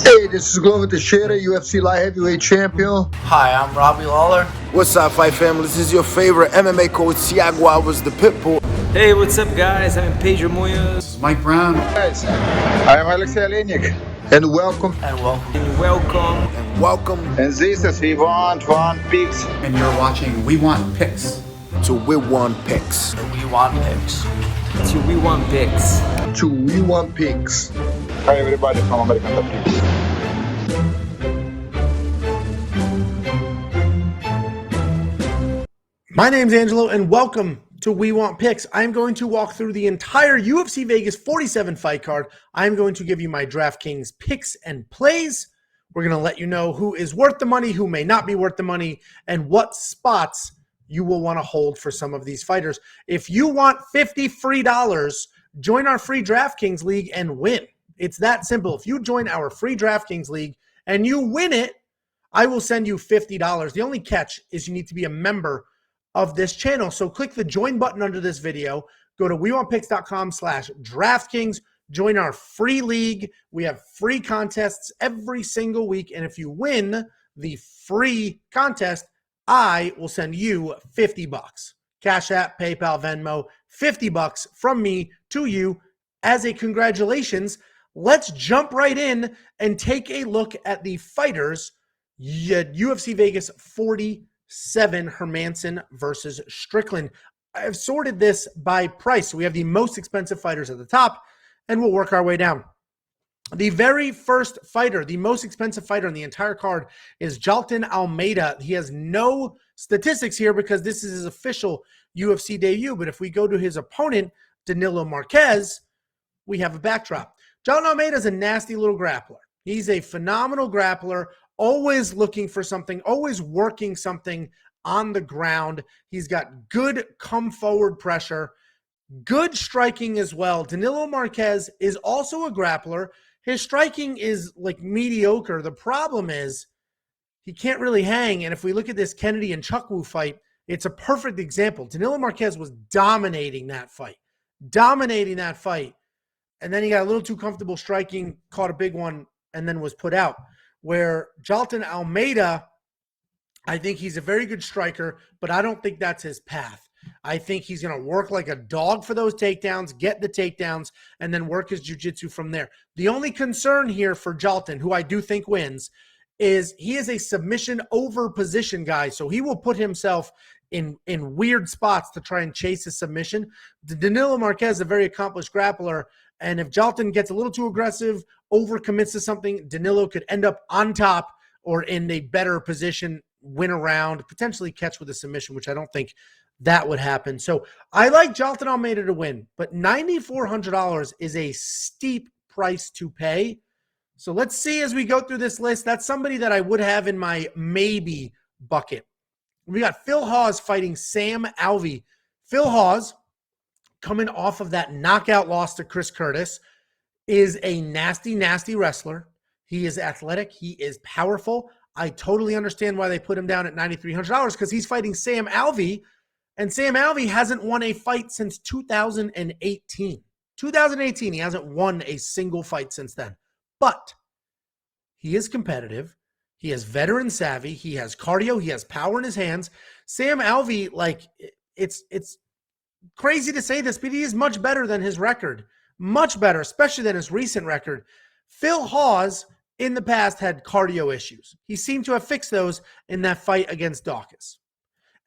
Hey, this is Glover Teixeira, UFC light heavyweight champion. Hi, I'm Robbie Lawler. What's up, fight family? This is your favorite MMA coach, Thiago Alves, the Pitbull. Hey, what's up, guys? I'm Pedro Munoz. This is Mike Brown. Guys, I am Alexis, and welcome. And welcome. And welcome. And welcome. And this is We Want Picks. And you're watching We Want Picks. To We Want Picks. We Want Picks. To We Want Picks. To We Want Picks. Hi everybody from American Top Picks. My name's Angelo, and welcome to We Want Picks. I'm going to walk through the entire UFC Vegas 47 fight card. I'm going to give you my DraftKings picks and plays. We're going to let you know who is worth the money, who may not be worth the money, and what spots you will want to hold for some of these fighters. If you want $50 free, join our free DraftKings league and win. It's that simple. If you join our free DraftKings league and you win it, I will send you $50. The only catch is you need to be a member of this channel. So click the join button under this video. Go to wewantpicks.com/DraftKings. Join our free league. We have free contests every single week. And if you win the free contest, I will send you $50. Cash App, PayPal, Venmo, $50 from me to you as a congratulations. Let's jump right in and take a look at the fighters. UFC Vegas 47, Hermansson versus Strickland. I've sorted this by price. So we have the most expensive fighters at the top, and we'll work our way down. The very first fighter, the most expensive fighter in the entire card, is Jailton Almeida. He has no statistics here because this is his official UFC debut. But if we go to his opponent, Danilo Marquez, we have a backdrop. Jailton Almeida is a nasty little grappler. He's a phenomenal grappler, always looking for something, always working something on the ground. He's got good come forward pressure, good striking as well. Danilo Marquez is also a grappler. His striking is like mediocre. The problem is he can't really hang. And if we look at this Kennedy and Chukwu fight, it's a perfect example. Danilo Marquez was dominating that fight. And then he got a little too comfortable striking, caught a big one, and then was put out. Where Jailton Almeida, I think he's a very good striker, but I don't think that's his path. I think he's going to work like a dog for those takedowns, get the takedowns, and then work his jiu-jitsu from there. The only concern here for Jailton, who I do think wins, is he is a submission over position guy, so he will put himself in weird spots to try and chase a submission. Danilo Marquez is a very accomplished grappler, and if Jailton gets a little too aggressive, overcommits to something, Danilo could end up on top or in a better position, win a round, potentially catch with a submission, which I don't think that would happen. So I like Jailton Almeida to win, but $9,400 is a steep price to pay. So let's see as we go through this list. That's somebody that I would have in my maybe bucket. We got Phil Hawes fighting Sam Alvey. Phil Hawes, coming off of that knockout loss to Chris Curtis, is a nasty, nasty wrestler. He is athletic. He is powerful. I totally understand why they put him down at $9,300 because he's fighting Sam Alvey, and Sam Alvey hasn't won a fight since 2018. 2018, he hasn't won a single fight since then. But he is competitive. He has veteran savvy. He has cardio. He has power in his hands. Sam Alvey, like, it's crazy to say this, but he is much better than his record. Much better, especially than his recent record. Phil Hawes, in the past, had cardio issues. He seemed to have fixed those in that fight against Dawkins.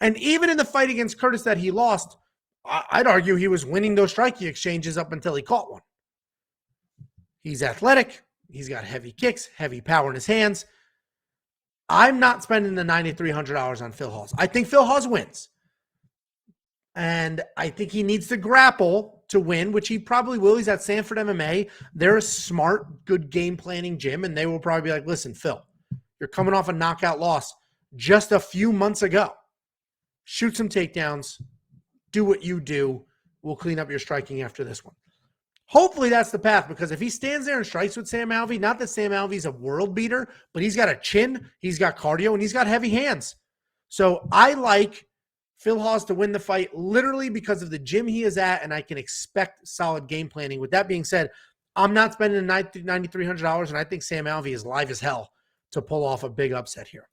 And even in the fight against Curtis that he lost, I'd argue he was winning those striking exchanges up until he caught one. He's athletic. He's got heavy kicks, heavy power in his hands. I'm not spending the $9,300 on Phil Hawes. I think Phil Hawes wins. And I think he needs to grapple to win, which he probably will. He's at Sanford MMA. They're a smart, good game planning gym, and they will probably be like, listen, Phil, you're coming off a knockout loss just a few months ago. Shoot some takedowns. Do what you do. We'll clean up your striking after this one. Hopefully that's the path, because if he stands there and strikes with Sam Alvey, not that Sam Alvey's a world beater, but he's got a chin, he's got cardio, and he's got heavy hands. So I like Phil Hawes to win the fight literally because of the gym he is at, and I can expect solid game planning. With that being said, I'm not spending $9,300, and I think Sam Alvey is live as hell to pull off a big upset here.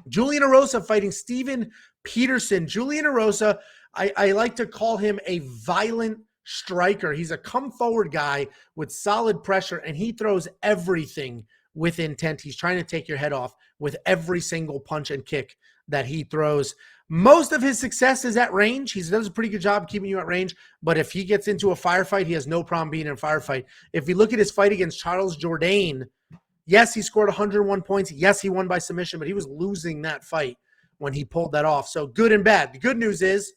Julian Rosa fighting Steven Peterson. Julian Rosa, I like to call him a violent striker. He's a come-forward guy with solid pressure, and he throws everything with intent. He's trying to take your head off with every single punch and kick that he throws. Most of his success is at range. He does a pretty good job keeping you at range, but if he gets into a firefight, he has no problem being in a firefight. If you look at his fight against Charles Jourdain, yes, he scored 101 points. Yes, he won by submission, but he was losing that fight when he pulled that off. So good and bad. The good news is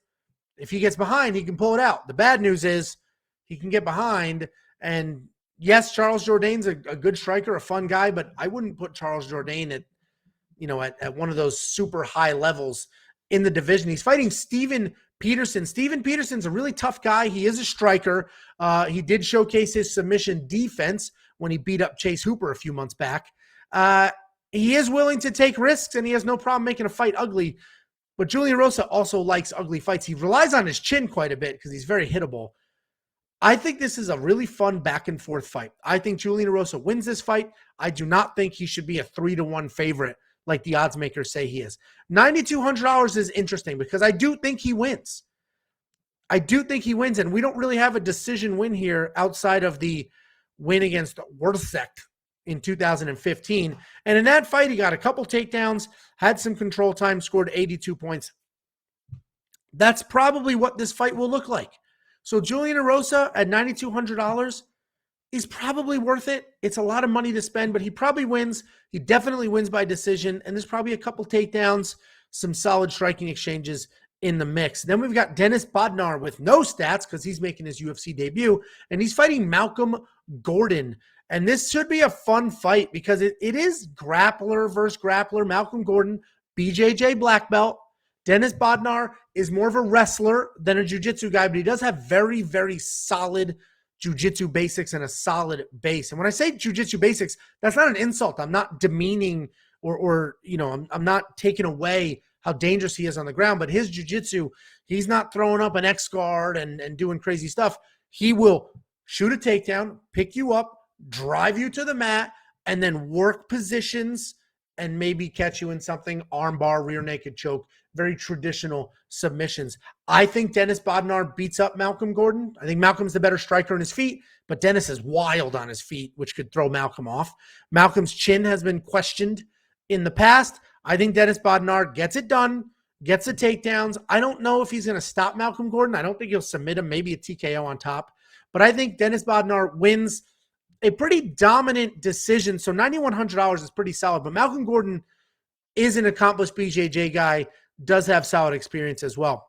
if he gets behind, he can pull it out. The bad news is he can get behind. And yes, Charles Jourdain's a good striker, a fun guy, but I wouldn't put Charles Jourdain at one of those super high levels in the division. He's fighting Steven Peterson. Steven Peterson's a really tough guy. He is a striker. He did showcase his submission defense when he beat up Chase Hooper a few months back. He is willing to take risks, and he has no problem making a fight ugly. But Julian Rosa also likes ugly fights. He relies on his chin quite a bit because he's very hittable. I think this is a really fun back-and-forth fight. I think Julian Rosa wins this fight. I do not think he should be a 3-1 favorite like the odds makers say he is. $9,200 is interesting because I do think he wins. I do think he wins, and we don't really have a decision win here outside of the win against Wurzek in 2015. And in that fight, he got a couple takedowns, had some control time, scored 82 points. That's probably what this fight will look like. So Julian Rosa at $9,200 is probably worth it. It's a lot of money to spend, but he probably wins. He definitely wins by decision, and there's probably a couple takedowns, some solid striking exchanges in the mix. Then we've got Dennis Bodnar with no stats because he's making his UFC debut, and he's fighting Malcolm Gordon. And this should be a fun fight because it is grappler versus grappler. Malcolm Gordon, BJJ black belt. Dennis Bodnar is more of a wrestler than a jiu-jitsu guy, but he does have very, very solid jiu-jitsu basics and a solid base. And when I say jiu-jitsu basics, that's not an insult. I'm not demeaning or I'm not taking away how dangerous he is on the ground, but his jiu-jitsu, he's not throwing up an X guard and doing crazy stuff. He will shoot a takedown, pick you up, drive you to the mat, and then work positions and maybe catch you in something, armbar, rear naked choke, very traditional submissions. I think Dennis Bodnar beats up Malcolm Gordon. I think Malcolm's the better striker on his feet, but Dennis is wild on his feet, which could throw Malcolm off. Malcolm's chin has been questioned in the past. I think Dennis Bodnar gets it done, gets the takedowns. I don't know if he's going to stop Malcolm Gordon. I don't think he'll submit him, maybe a TKO on top. But I think Dennis Bodnar wins a pretty dominant decision. So $9,100 is pretty solid. But Malcolm Gordon is an accomplished BJJ guy, does have solid experience as well.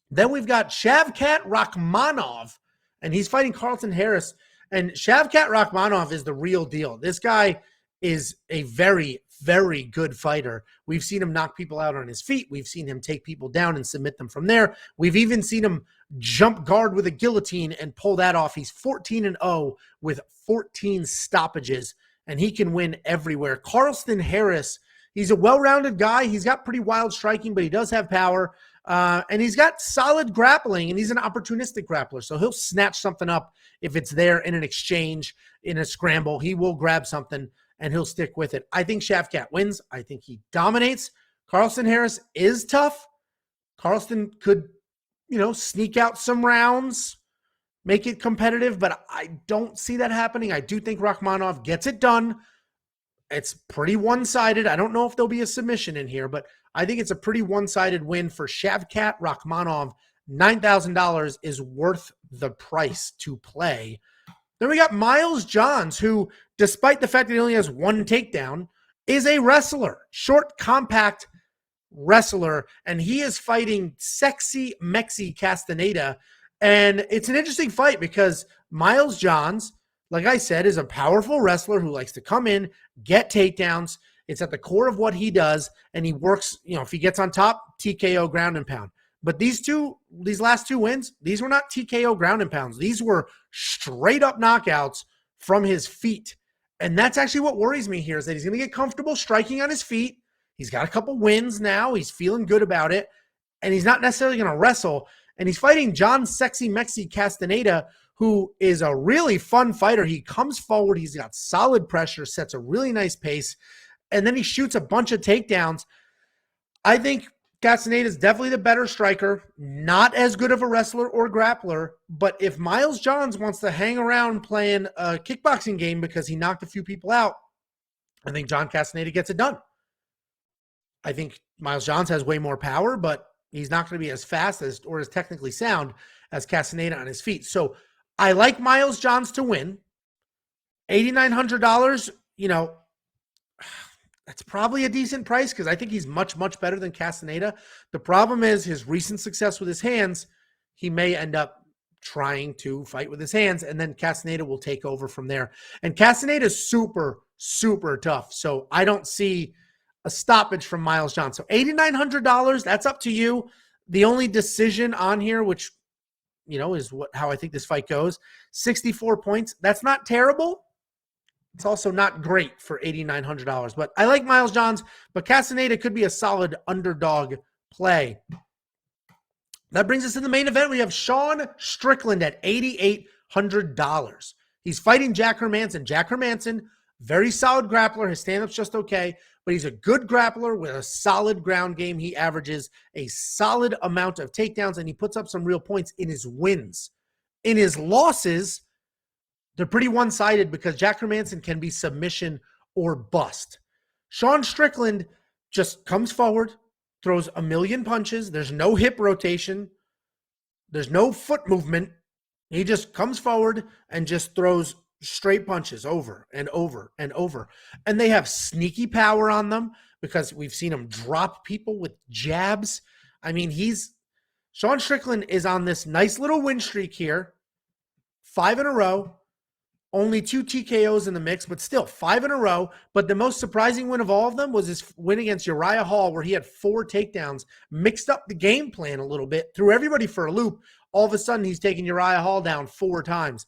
Then we've got Shavkat Rakhmonov, and he's fighting Carlson Harris. And Shavkat Rakhmonov is the real deal. This guy is a very, very good fighter. We've seen him knock people out on his feet. We've seen him take people down and submit them from there. We've even seen him jump guard with a guillotine and pull that off. He's 14-0 with 14 stoppages, and he can win everywhere. Carlson Harris, he's a well-rounded guy. He's got pretty wild striking, but he does have power. And he's got solid grappling, and he's an opportunistic grappler. So he'll snatch something up if it's there in an exchange, in a scramble. He will grab something, and he'll stick with it. I think Shavkat wins. I think he dominates. Carlson Harris is tough. Carlson could, sneak out some rounds, make it competitive, but I don't see that happening. I do think Rakhmonov gets it done. It's pretty one-sided. I don't know if there'll be a submission in here, but I think it's a pretty one-sided win for Shavkat Rakhmonov. $9,000 is worth the price to play. Then we got Miles Johns, who, despite the fact that he only has one takedown, is a wrestler, short, compact wrestler, and he is fighting Sexy Mexi Castaneda. And it's an interesting fight because Miles Johns, like I said, is a powerful wrestler who likes to come in, get takedowns. It's at the core of what he does, and he works, if he gets on top, TKO ground and pound. But these last two wins, these were not TKO ground and pounds. These were straight up knockouts from his feet. And that's actually what worries me here, is that he's going to get comfortable striking on his feet. He's got a couple wins now. He's feeling good about it. And he's not necessarily going to wrestle. And he's fighting John Sexy Mexi Castaneda, who is a really fun fighter. He comes forward. He's got solid pressure, sets a really nice pace, and then he shoots a bunch of takedowns. I think Castaneda is definitely the better striker, not as good of a wrestler or grappler, but if Miles Johns wants to hang around playing a kickboxing game because he knocked a few people out, I think John Castaneda gets it done. I think Miles Johns has way more power, but he's not going to be as fast as or as technically sound as Castaneda on his feet. So I like Miles Johns to win. $8,900, that's probably a decent price because I think he's much, much better than Castaneda. The problem is his recent success with his hands. He may end up trying to fight with his hands, and then Castaneda will take over from there. And Castaneda is super, super tough. So I don't see a stoppage from Miles Johns. So $8,900, that's up to you. The only decision on here, which, is how I think this fight goes, 64 points. That's not terrible. It's also not great for $8,900, but I like Miles Johns, but Castaneda could be a solid underdog play. That brings us to the main event. We have Sean Strickland at $8,800. He's fighting Jack Hermansson. Jack Hermansson, very solid grappler. His stand-up's just okay, but he's a good grappler with a solid ground game. He averages a solid amount of takedowns, and he puts up some real points in his wins. In his losses, they're pretty one-sided because Jack Hermansson can be submission or bust. Sean Strickland just comes forward, throws a million punches. There's no hip rotation. There's no foot movement. He just comes forward and just throws straight punches over and over and over. And they have sneaky power on them because we've seen him drop people with jabs. I mean, Sean Strickland is on this nice little win streak here. 5 in a row. Only 2 TKOs in the mix, but still 5 in a row. But the most surprising win of all of them was his win against Uriah Hall, where he had 4 takedowns, mixed up the game plan a little bit, threw everybody for a loop. All of a sudden, he's taking Uriah Hall down 4 times.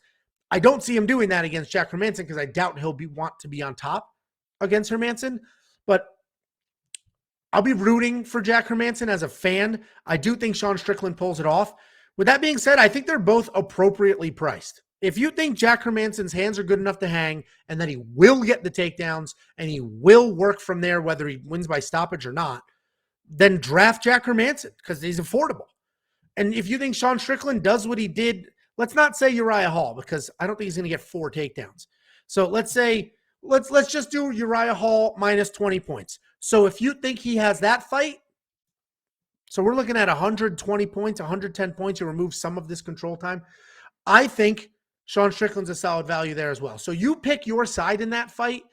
I don't see him doing that against Jack Hermansson because I doubt he'll want to be on top against Hermansson. But I'll be rooting for Jack Hermansson as a fan. I do think Sean Strickland pulls it off. With that being said, I think they're both appropriately priced. If you think Jack Hermansson's hands are good enough to hang and that he will get the takedowns and he will work from there, whether he wins by stoppage or not, then draft Jack Hermansson because he's affordable. And if you think Sean Strickland does what he did, let's not say Uriah Hall because I don't think he's going to get 4 takedowns. So let's just do Uriah Hall minus 20 points. So if you think he has that fight, so we're looking at 120 points, 110 points. You remove some of this control time. I think Sean Strickland's a solid value there as well. So you pick your side in that fight.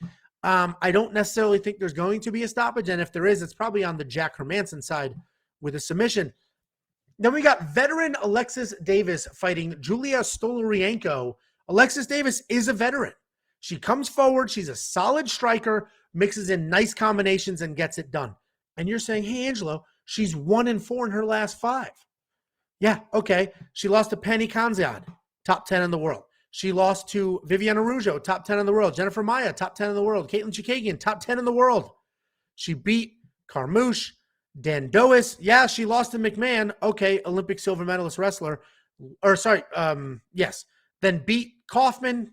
I don't necessarily think there's going to be a stoppage. And if there is, it's probably on the Jack Hermansson side with a submission. Then we got veteran Alexis Davis fighting Julia Stollerienko. Alexis Davis is a veteran. She comes forward. She's a solid striker, mixes in nice combinations and gets it done. And you're saying, hey, Angelo, she's 1-4 in her last 5. Yeah, okay. She lost to Penny Kanziad, top 10 in the world. She lost to Viviana Araujo, top 10 in the world. Jennifer Maia, top 10 in the world. Caitlin Chikagian, top 10 in the world. She beat Carmouche, Dan Dois. Yeah, she lost to McMahon. Okay, Olympic silver medalist wrestler. Yes. Then beat Kaufman,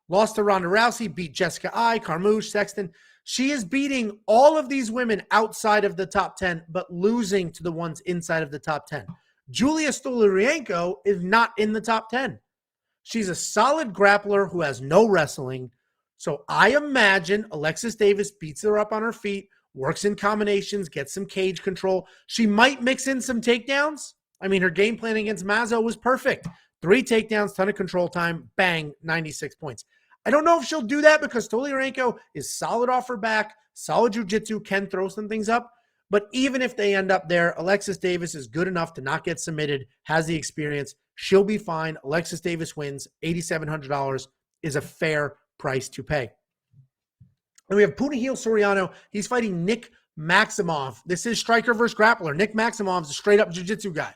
lost to Ronda Rousey, beat Jessica Ai, Carmouche, Sexton. She is beating all of these women outside of the top 10, but losing to the ones inside of the top 10. Julia Stollerienko is not in the top 10. She's a solid grappler who has no wrestling. So I imagine Alexis Davis beats her up on her feet, works in combinations, gets some cage control. She might mix in some takedowns. I mean, her game plan against Mazzo was perfect. 3 takedowns, ton of control time, bang, 96 points. I don't know if she'll do that because Stollerienko is solid off her back, solid jiu-jitsu, can throw some things up. But even if they end up there, Alexis Davis is good enough to not get submitted, has the experience. She'll be fine. Alexis Davis wins. $8,700 is a fair price to pay. And we have Punal Soriano. He's fighting Nick Maximoff. This is striker versus grappler. Nick Maximoff is a straight-up jiu-jitsu guy.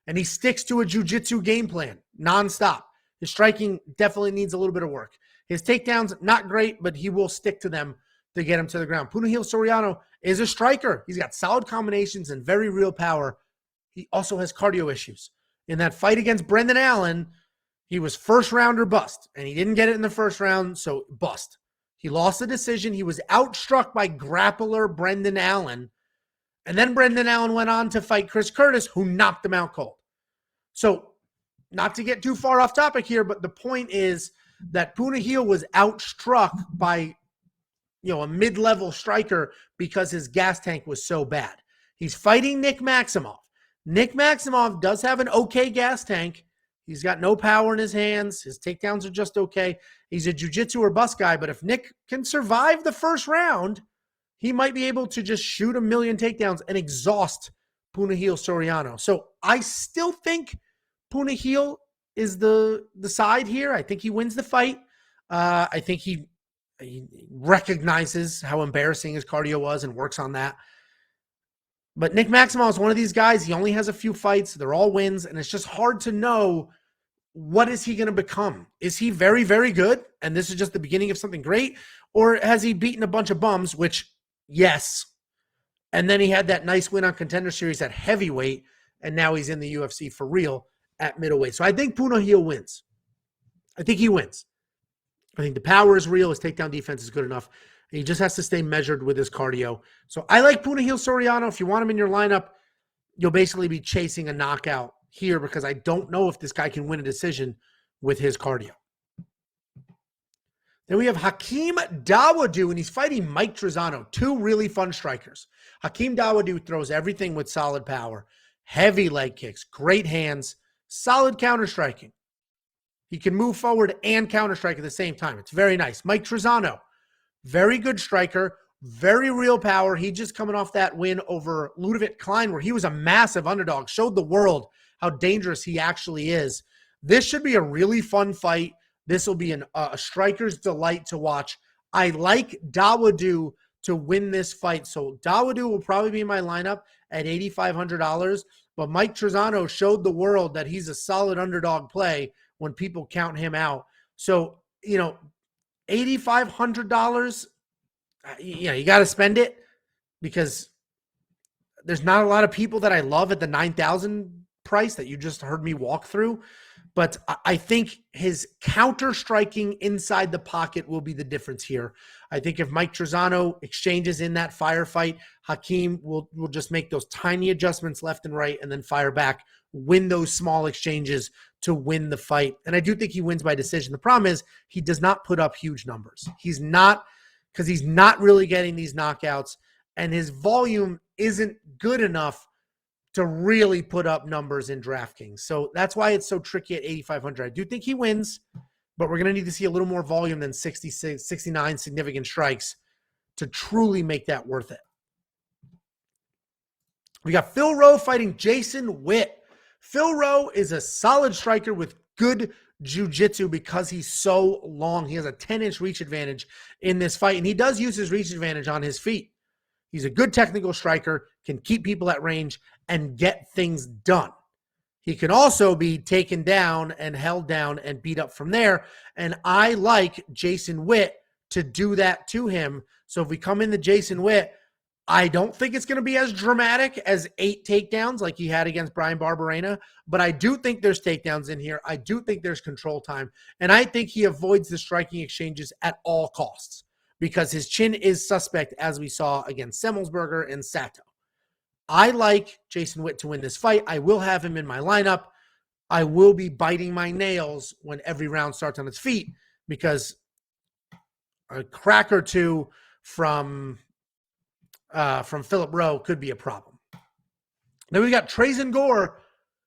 And he sticks to a jiu-jitsu game plan nonstop. His striking definitely needs a little bit of work. His takedowns, not great, but he will stick to them to get him to the ground. Punal Soriano is a striker. He's got solid combinations and very real power. He also has cardio issues. In that fight against Brendan Allen, He was first round or bust, and he didn't get it in the first round, so bust. He lost the decision. He was outstruck by grappler Brendan Allen, and then Brendan Allen went on to fight Chris Curtis, who knocked him out cold. So, not to get too far off topic here, but the point is that Punahil was outstruck by, a mid-level striker because his gas tank was so bad. He's fighting Nick Maximoff. Nick Maximoff does have an okay gas tank. He's got no power in his hands. His takedowns are just okay. He's a jiu-jitsu or bust guy, but if Nick can survive the first round, he might be able to just shoot a million takedowns and exhaust Punahil Soriano. So I still think Punahil is the side here. I think he wins the fight. I think he recognizes how embarrassing his cardio was and works on that. But Nick Maximoff is one of these guys. He only has a few fights. They're all wins, and it's just hard to know what is he going to become. Is he very, very good, and this is just the beginning of something great, or has he beaten a bunch of bums, which, yes, and then he had that nice win on Contender Series at heavyweight, and now he's in the UFC for real at middleweight. So I think Punahil wins. I think he wins. I think the power is real. His takedown defense is good enough. He just has to stay measured with his cardio. So I like Punahil Soriano. If you want him in your lineup, you'll basically be chasing a knockout here because I don't know if this guy can win a decision with his cardio. Then we have Hakeem Dawodu, and he's fighting Mike Trizano, two really fun strikers. Hakeem Dawodu throws everything with solid power, heavy leg kicks, great hands, solid counter striking. He can move forward and counter strike at the same time. It's very nice. Mike Trizano, very good striker, very real power. He just coming off that win over Ludovic Klein, where he was a massive underdog, showed the world how dangerous he actually is. This should be a really fun fight. This will be a striker's delight to watch. I like Dawodu to win this fight. So Dawodu will probably be in my lineup at $8,500. But Mike Trizano showed the world that he's a solid underdog play when people count him out. So, $8,500, you got to spend it because there's not a lot of people that I love at the $9,000 price that you just heard me walk through. But I think his counter striking inside the pocket will be the difference here. I think if Mike Trizano exchanges in that firefight, Hakeem will just make those tiny adjustments left and right and then fire back, win those small exchanges to win the fight. And I do think he wins by decision. The problem is he does not put up huge numbers. He's not really getting these knockouts, and his volume isn't good enough to really put up numbers in DraftKings. So that's why it's so tricky at $8,500. I do think he wins, but we're going to need to see a little more volume than 66, 69 significant strikes to truly make that worth it. We got Phil Rowe fighting Jason Witt. Phil Rowe is a solid striker with good jiu-jitsu because he's so long. He has a 10-inch reach advantage in this fight, and he does use his reach advantage on his feet. He's a good technical striker, can keep people at range and get things done. He can also be taken down and held down and beat up from there. And I like Jason Witt to do that to him. So if we come into Jason Witt, I don't think it's going to be as dramatic as 8 takedowns like he had against Brian Barberena, but I do think there's takedowns in here. I do think there's control time, and I think he avoids the striking exchanges at all costs because his chin is suspect, as we saw against Semmelsberger and Sato. I like Jason Witt to win this fight. I will have him in my lineup. I will be biting my nails when every round starts on its feet because a crack or two from Philip Rowe could be a problem. Then we got Treyson Gore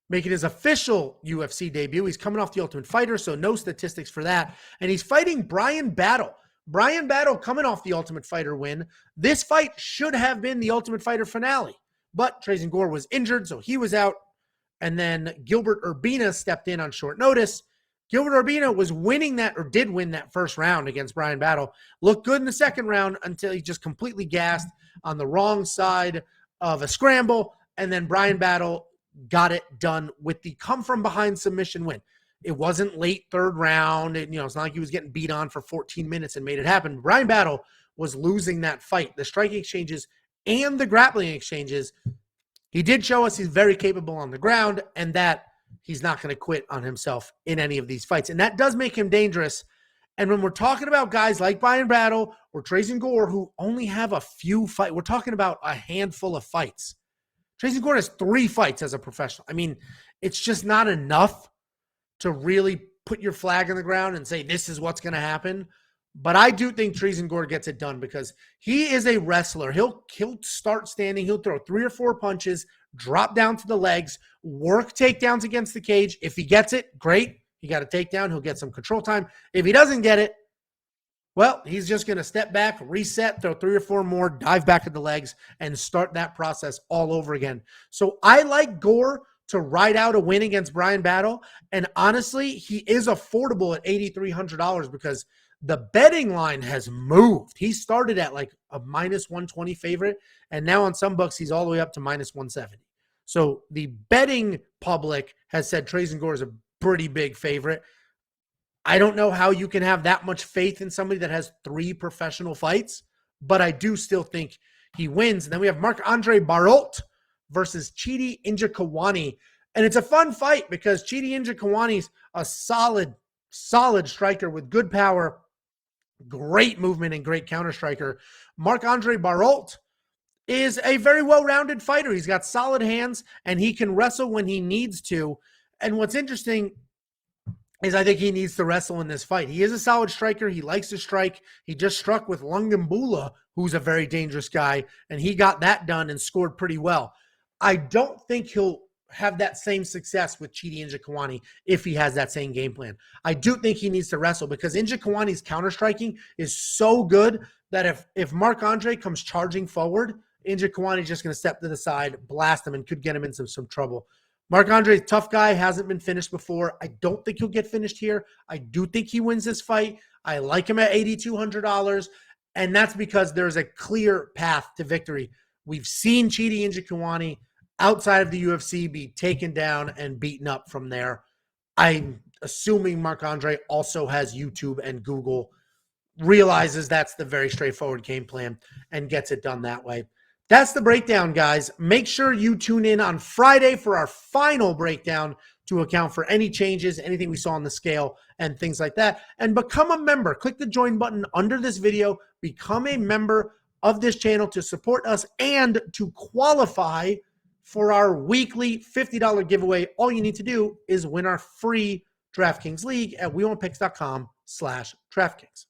making his official UFC debut. He's coming off the Ultimate Fighter, so no statistics for that. And he's fighting Brian Battle. Brian Battle coming off the Ultimate Fighter win. This fight should have been the Ultimate Fighter finale, but Treyson Gore was injured, so he was out. And then Gilbert Urbina stepped in on short notice. Gilbert Urbina was winning that, or did win that first round against Brian Battle. Looked good in the second round until he just completely gassed on the wrong side of a scramble. And then Brian Battle got it done with the come-from-behind submission win. It wasn't late third round. It's not like he was getting beat on for 14 minutes and made it happen. Brian Battle was losing that fight. The striking exchanges and the grappling exchanges, he did show us he's very capable on the ground, and that he's not going to quit on himself in any of these fights. And that does make him dangerous. And when we're talking about guys like Bryan Battle or Treyson Gore who only have a few fights, we're talking about a handful of fights. Treyson Gore has 3 fights as a professional. I mean, it's just not enough to really put your flag in the ground and say this is what's going to happen. But I do think Treyson Gore gets it done because he is a wrestler. He'll start standing. He'll throw 3 or 4 punches, drop down to the legs, work takedowns against the cage. If he gets it, great. He got a takedown. He'll get some control time. If he doesn't get it, well, he's just going to step back, reset, throw 3 or 4 more, dive back at the legs, and start that process all over again. So I like Gore to ride out a win against Bryan Battle. And honestly, he is affordable at $8,300 because the betting line has moved. He started at like a minus 120 favorite, and now on some books, he's all the way up to minus 170. So the betting public has said Treyson Gore is a pretty big favorite. I don't know how you can have that much faith in somebody that has 3 professional fights, but I do still think he wins. And then we have Marc-Andre Barriault versus Chidi Njokuani. And it's a fun fight because Chidi Njokuani's a solid striker with good power, great movement, and great counter striker. Marc-Andre Barriault is a very well-rounded fighter. He's got solid hands, and he can wrestle when he needs to. And what's interesting is I think he needs to wrestle in this fight. He is a solid striker. He likes to strike. He just struck with Lungambula, who's a very dangerous guy, and he got that done and scored pretty well. I don't think he'll have that same success with Chidi Njokuani if he has that same game plan. I do think he needs to wrestle because Njokuani's counter-striking is so good that if Marc-Andre comes charging forward, Njokuani's just going to step to the side, blast him, and could get him in some trouble. Marc-Andre's a tough guy, hasn't been finished before. I don't think he'll get finished here. I do think he wins this fight. I like him at $8,200, and that's because there's a clear path to victory. We've seen Chidi Njokuani outside of the UFC be taken down and beaten up from there. I'm assuming Marc-Andre also has YouTube and Google, realizes that's the very straightforward game plan, and gets it done that way. That's the breakdown, guys. Make sure you tune in on Friday for our final breakdown to account for any changes, anything we saw on the scale, and things like that. And become a member. Click the join button under this video. Become a member of this channel to support us and to qualify for our weekly $50 giveaway. All you need to do is win our free DraftKings League at wewantpicks.com/DraftKings.